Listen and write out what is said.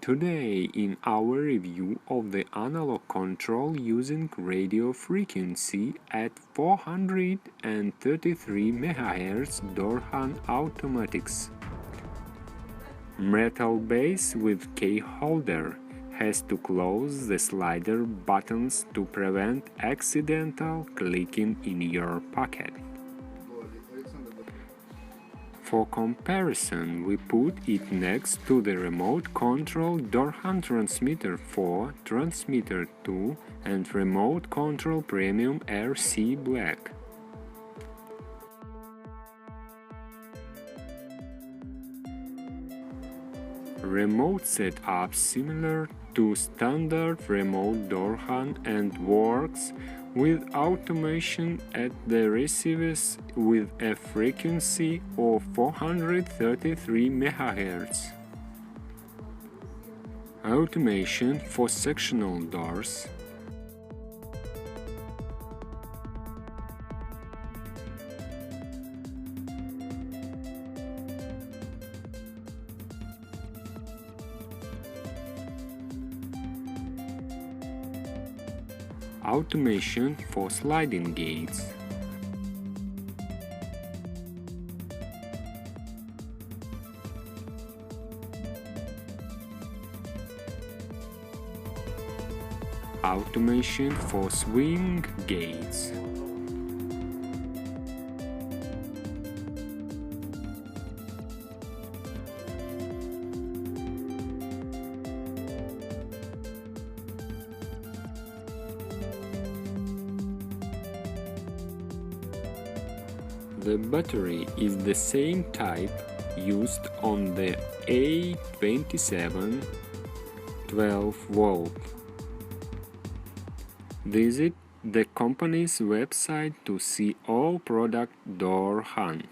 Today, in our review of the analog control using radio frequency at 433 MHz Dorhan automatics. Metal base with key holder has to close the slider buttons to prevent accidental clicking in your pocket. For comparison, we put it next to the remote control Dorhan transmitter 4, transmitter 2 and remote control premium RC Black. Remote setup similar to standard remote Dorhan and works with automation at the receivers with a frequency of 433 MHz. Automation for sectional doors. Automation for sliding gates. Automation for swing gates. The battery is the same type used on the A27 12V. Visit the company's website to see all product Dorhan.